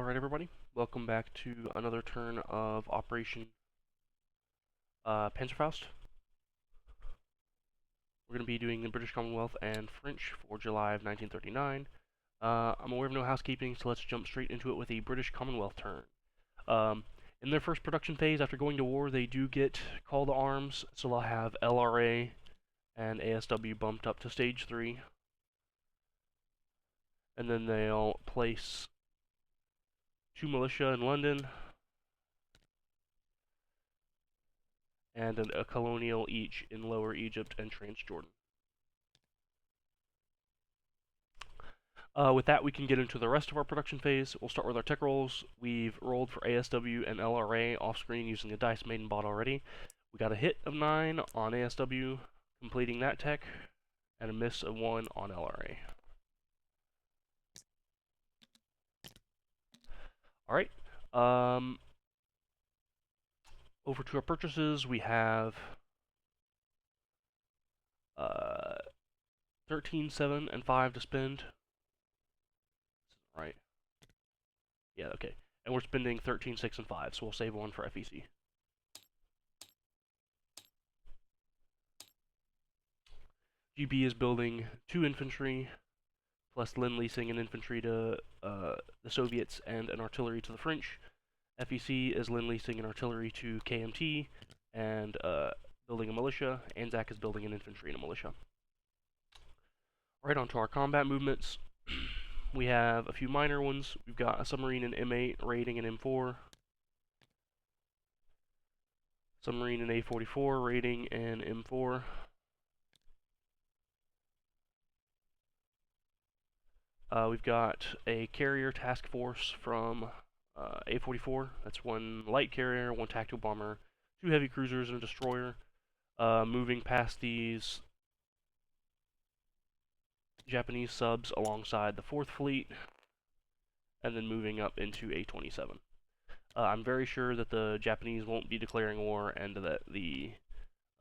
Alright everybody, welcome back to another turn of Operation Panzerfaust. We're going to be doing the British Commonwealth and French for July of 1939. I'm aware of no housekeeping, so let's jump straight into it with a British Commonwealth turn. In their first production phase, after going to war, they do get call to arms, so they'll have LRA and ASW bumped up to Stage 3. And then they'll place 2 militia in London, and a colonial each in Lower Egypt and Transjordan. With that, we can get into the rest of our production phase. We'll start with our tech rolls. We've rolled for ASW and LRA off-screen using the Dice Maiden bot already. We got a hit of 9 on ASW, completing that tech, and a miss of 1 on LRA. Alright, over to our purchases, we have 13, 7, and 5 to spend. Right. Yeah, okay. And we're spending 13, 6, and 5, so we'll save 1 for FEC. GB is building 2 infantry, plus lend-leasing an infantry to the Soviets and an artillery to the French. FEC is lend-leasing an artillery to KMT and building a militia. Anzac is building an infantry and a militia. Right on to our combat movements. We have a few minor ones. We've got a submarine in M8 raiding an M4. Submarine in A44 raiding an M4. We've got a carrier task force from A44. That's 1 light carrier, 1 tactical bomber, 2 heavy cruisers, and a destroyer. Moving past these Japanese subs alongside the 4th Fleet, and then moving up into A27. I'm very sure that the Japanese won't be declaring war, and that the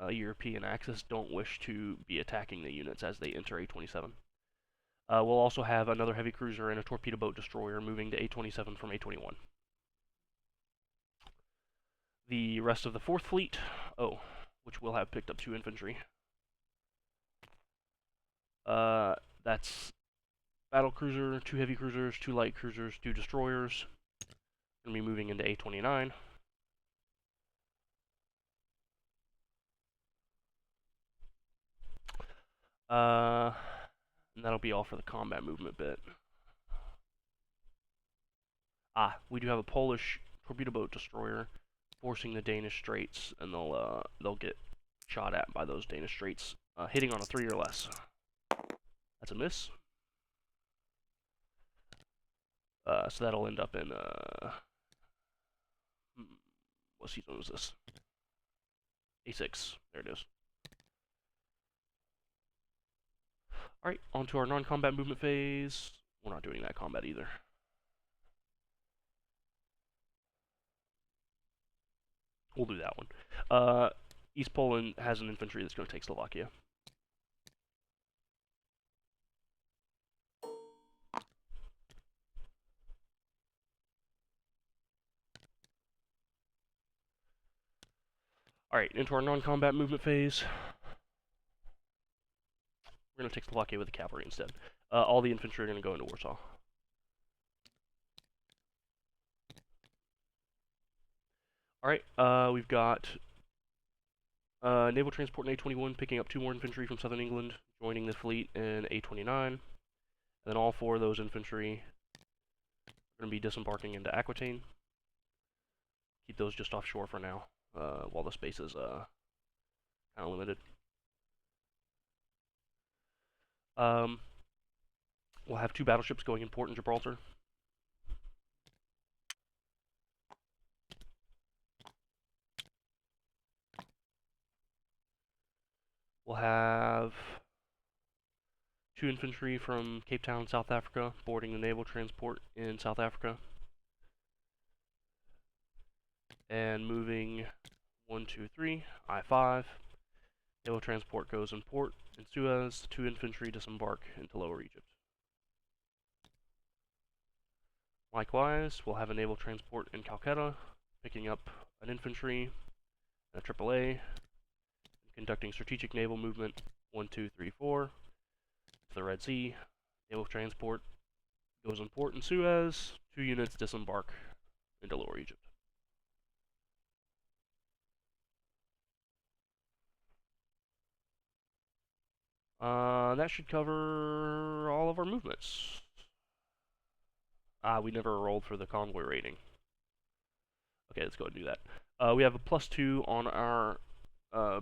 European Axis don't wish to be attacking the units as they enter A27. We'll also have another heavy cruiser and a torpedo boat destroyer moving to A27 from A21. The rest of the 4th Fleet, which will have picked up 2 infantry. That's battle cruiser, 2 heavy cruisers, 2 light cruisers, 2 destroyers. Gonna be moving into A29. And that'll be all for the combat movement bit. We do have a Polish torpedo boat destroyer forcing the Danish Straits, and they'll get shot at by those Danish Straits, hitting on a 3 or less. That's a miss. So that'll end up in what season was this? A6. There it is. Alright, on to our non-combat movement phase. We're not doing that combat either. We'll do that one. East Poland has an infantry that's going to take Slovakia. Alright, into our non-combat movement phase. We're going to take Slovakia with the cavalry instead. All the infantry are going to go into Warsaw. Alright, we've got naval transport in A21 picking up 2 more infantry from southern England, joining the fleet in A29. And then all 4 of those infantry are going to be disembarking into Aquitaine. Keep those just offshore for now, while the space is kind of limited. We'll have 2 battleships going in port in Gibraltar. We'll have 2 infantry from Cape Town, South Africa, boarding the naval transport in South Africa. And moving 1, 2, 3, I-5. Naval transport goes in port in Suez. 2 infantry disembark into Lower Egypt. Likewise, we'll have a naval transport in Calcutta, picking up an infantry, a AAA, conducting strategic naval movement 1, 2, 3, 4 to the Red Sea. Naval transport goes in port in Suez. 2 units disembark into Lower Egypt. That should cover all of our movements. We never rolled for the convoy rating. Okay, let's go ahead and do that. We have a +2 on our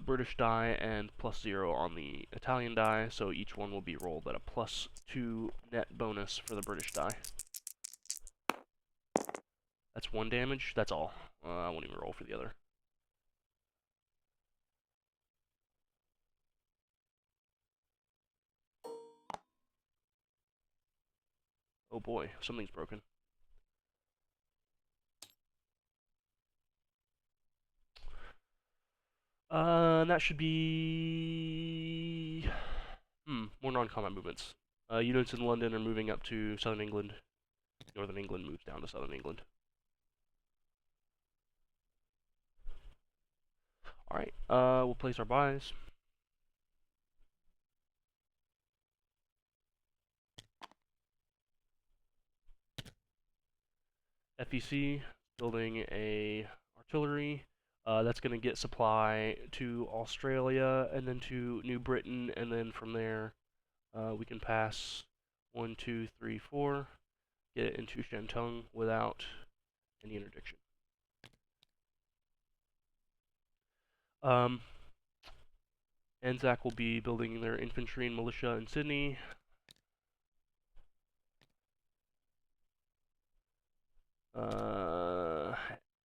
British die and +0 on the Italian die, so each one will be rolled at a +2 net bonus for the British die. That's 1 damage, that's all. I won't even roll for the other. Oh boy, something's broken. That should be... more non-combat movements. Units in London are moving up to Southern England. Northern England moves down to Southern England. Alright, we'll place our buys. FEC, building a artillery. That's going to get supply to Australia, and then to New Britain, and then from there, we can pass 1, 2, 3, 4, get it into Shantung without any interdiction. Anzac will be building their infantry and militia in Sydney.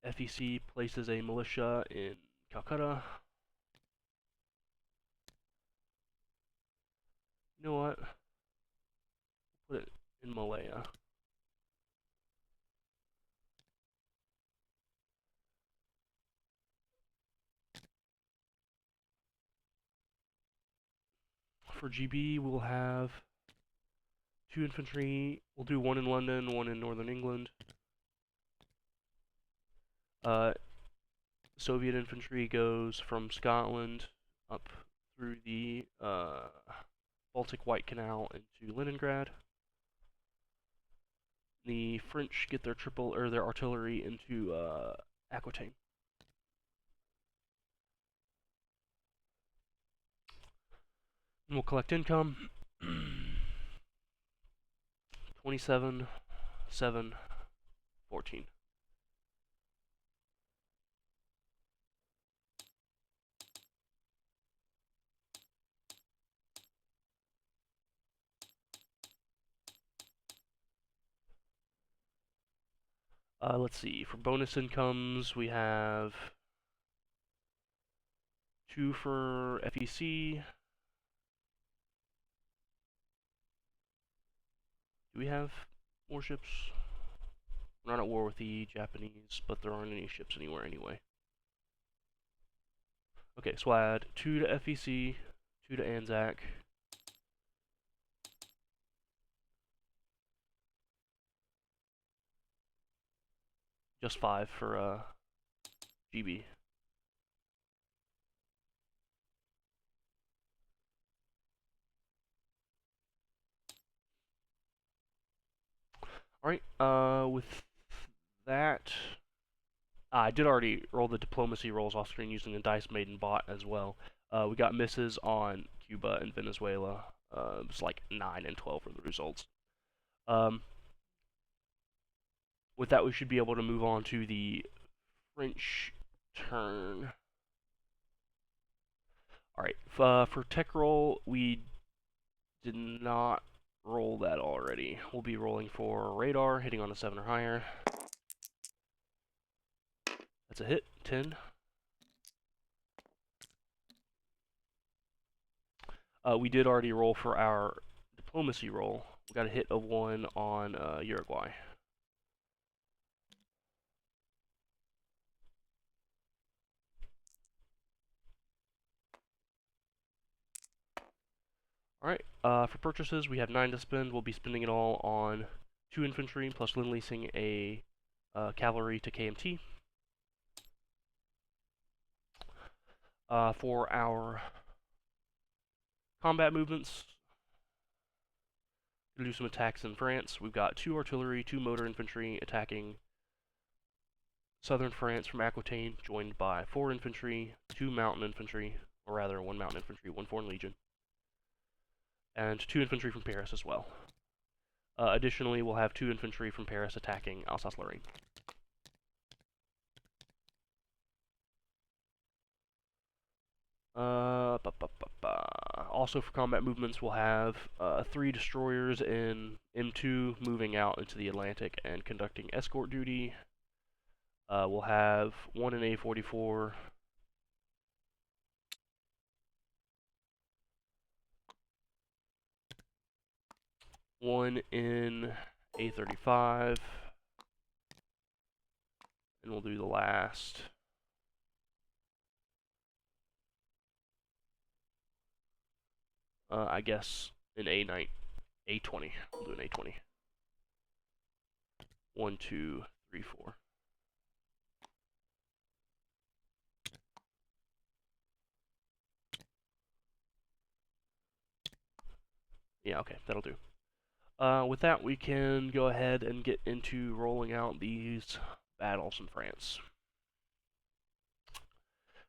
FEC places a militia in Calcutta. You know what? Put it in Malaya. For GB, we'll have 2 infantry. We'll do 1 in London, 1 in Northern England. Soviet infantry goes from Scotland up through the Baltic White Canal into Leningrad. The French get their their artillery into Aquitaine. And we'll collect income. 27, 7, 14. Let's see, for bonus incomes, we have 2 for FEC. Do we have warships? We're not at war with the Japanese, but there aren't any ships anywhere anyway. Okay, so I add 2 to FEC, 2 to Anzac. Just 5 for GB. Alright, with that, I did already roll the diplomacy rolls off screen using the Dice Maiden bot as well. We got misses on Cuba and Venezuela. It was like 9 and 12 for the results. With that, we should be able to move on to the French turn. Alright, for tech roll, we did not roll that already. We'll be rolling for radar, hitting on a 7 or higher. That's a hit, 10. We did already roll for our diplomacy roll. We got a hit of 1 on Uruguay. Alright, for purchases, we have 9 to spend. We'll be spending it all on 2 infantry, plus Lend-Leasing a cavalry to KMT. For our combat movements, to do some attacks in France, we've got 2 artillery, 2 motor infantry attacking southern France from Aquitaine, joined by 4 infantry, 2 mountain infantry, or rather 1 mountain infantry, 1 foreign legion, and 2 infantry from Paris as well. Additionally, we'll have 2 infantry from Paris attacking Alsace-Lorraine. Also for combat movements, we'll have 3 destroyers in M2 moving out into the Atlantic and conducting escort duty. We'll have 1 in A44, one in A35, and we'll do the last. I guess an A20. We'll do an A20. 1, 2, 3, 4. Yeah, okay, that'll do. With that, we can go ahead and get into rolling out these battles in France.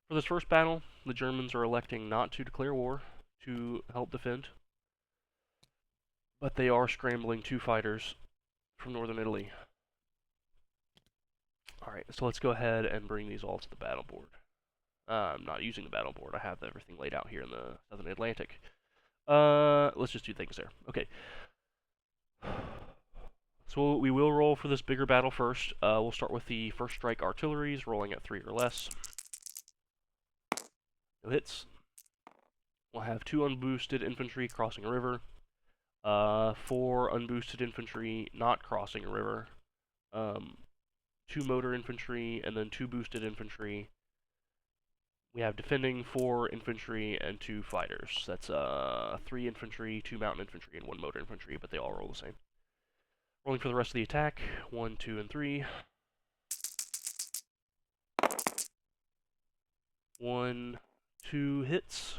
For this first battle, the Germans are electing not to declare war to help defend, but they are scrambling 2 fighters from northern Italy. Alright, so let's go ahead and bring these all to the battle board. I'm not using the battle board, I have everything laid out here in the southern Atlantic. Let's just do things there. Okay. So we will roll for this bigger battle first. We'll start with the first strike artilleries, rolling at 3 or less. No hits. We'll have 2 unboosted infantry crossing a river. 4 unboosted infantry not crossing a river. 2 motor infantry, and then 2 boosted infantry. We have defending 4 infantry and 2 fighters. That's 3 infantry, 2 mountain infantry, and 1 motor infantry, but they all roll the same. Rolling for the rest of the attack. 1, 2, and 3. 1, 2 hits.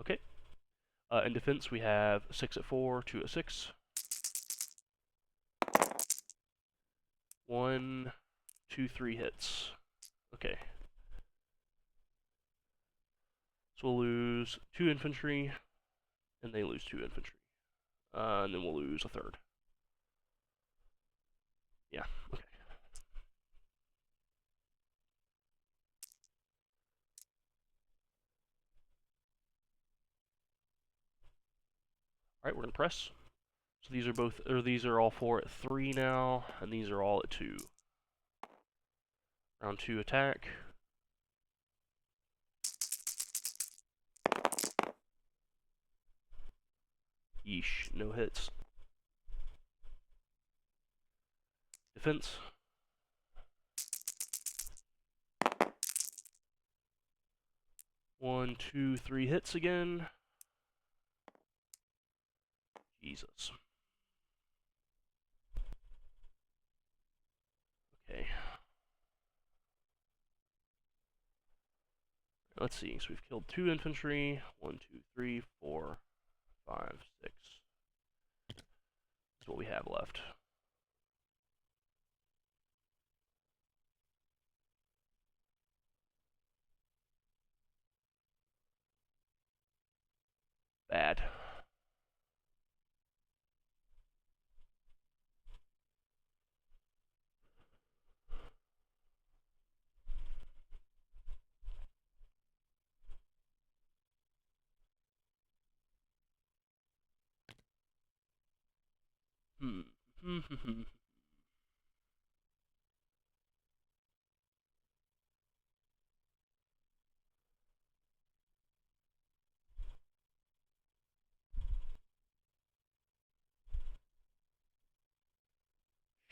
Okay. In defense, we have 6 at 4, 2 at 6. 1, 2, 3 hits. Okay. So we'll lose 2 infantry, and they lose 2 infantry. And then we'll lose a third. Yeah, okay. Alright, we're gonna press. So these are all 4 at 3 now, and these are all at 2. Round 2 attack. Yeesh, no hits. Defense. One, two, 3 hits again. Jesus. Okay. Let's see. So we've killed 2 infantry. 1, 2, 3, 4, 5, 6. That's what we have left. Bad.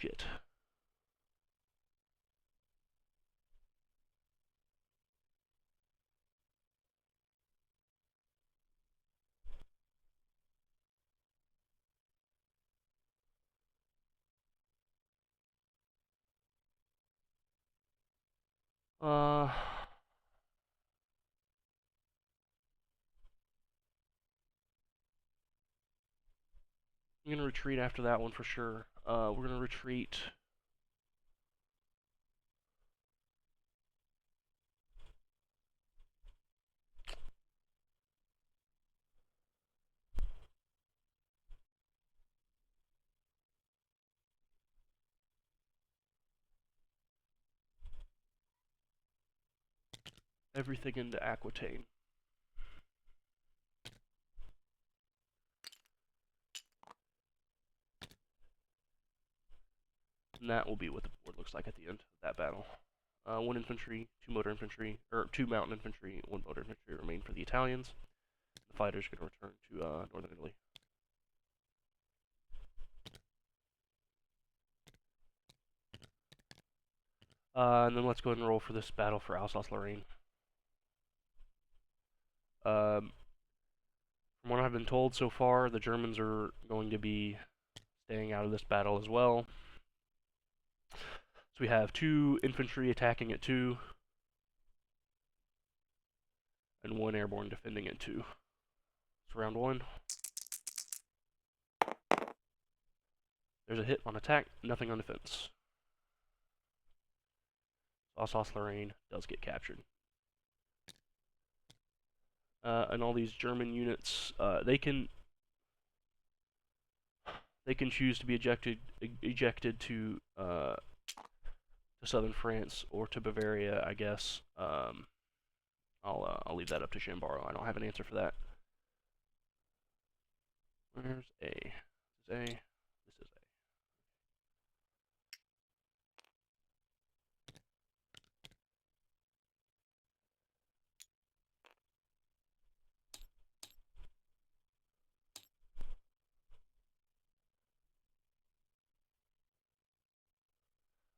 Shit. I'm gonna retreat after that one for sure. We're gonna retreat. Everything into Aquitaine. And that will be what the board looks like at the end of that battle. 1 infantry, 2 motor infantry, or 2 mountain infantry, 1 motor infantry remain for the Italians. The fighters are going to return to northern Italy. And then let's go ahead and roll for this battle for Alsace-Lorraine. From what I've been told so far, the Germans are going to be staying out of this battle as well. So we have 2 infantry attacking at 2, and 1 airborne defending at 2. So round 1. There's a hit on attack, nothing on defense. Alsace-Lorraine does get captured. And all these German units, they can choose to be ejected to southern France or to Bavaria, I guess. I'll leave that up to Chambaro. I don't have an answer for that. Where's A? This is A. This is A.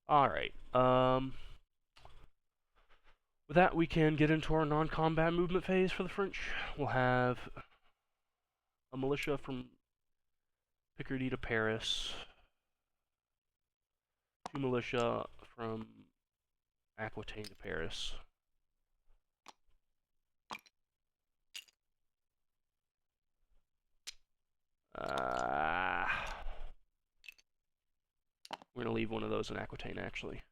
All right. With that, we can get into our non-combat movement phase for the French. We'll have a militia from Picardy to Paris. 2 militia from Aquitaine to Paris. We're going to leave one of those in Aquitaine, actually.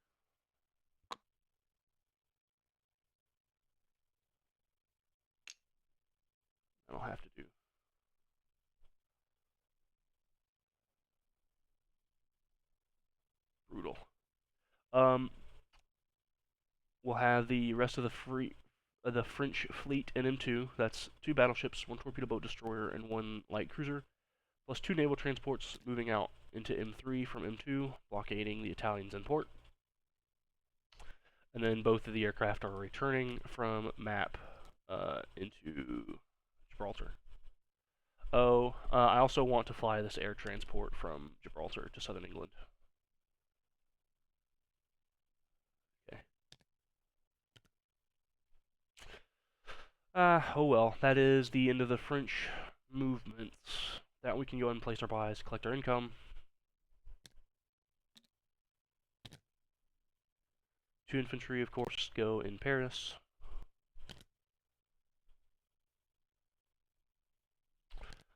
That'll have to do. Brutal. We'll have the rest of the French fleet in M2. That's 2 battleships, 1 torpedo boat destroyer, and 1 light cruiser, plus 2 naval transports moving out into M3 from M2, blockading the Italians in port. And then both of the aircraft are returning from MAP into Gibraltar. I also want to fly this air transport from Gibraltar to southern England. Okay. Oh well, that is the end of the French movements. That we can go ahead and place our buys, collect our income. 2 infantry, of course, go in Paris.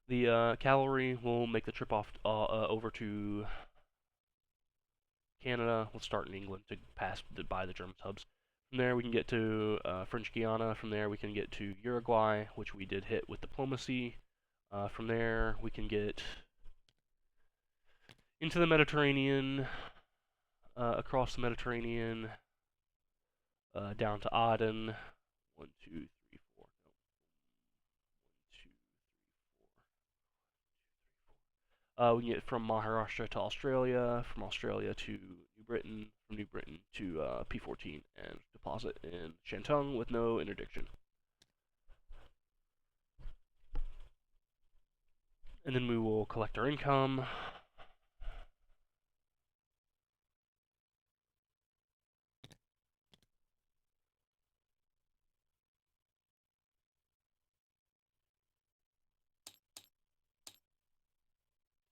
The cavalry will make the trip off over to Canada. Let's start in England to pass by the German subs. From there, we can get to French Guiana. From there, we can get to Uruguay, which we did hit with diplomacy. From there, we can get into the Mediterranean, across the Mediterranean, down to Aden. 1, 2, 3, 4. No. 1, 2, 3, 4. We can get from Maharashtra to Australia, from Australia to New Britain, from New Britain to P14, and deposit in Shantung with no interdiction. And then we will collect our income.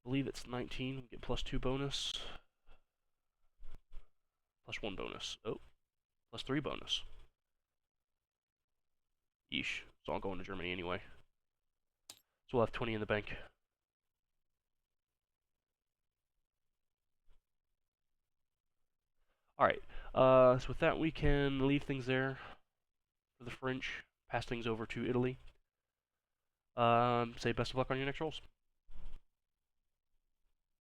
I believe it's 19. We get +2 bonus. +1 bonus. Oh. Plus 3 bonus. Yeesh. So I'll go into Germany anyway. So we'll have 20 in the bank. Alright. So with that, we can leave things there for the French. Pass things over to Italy. Say best of luck on your next rolls.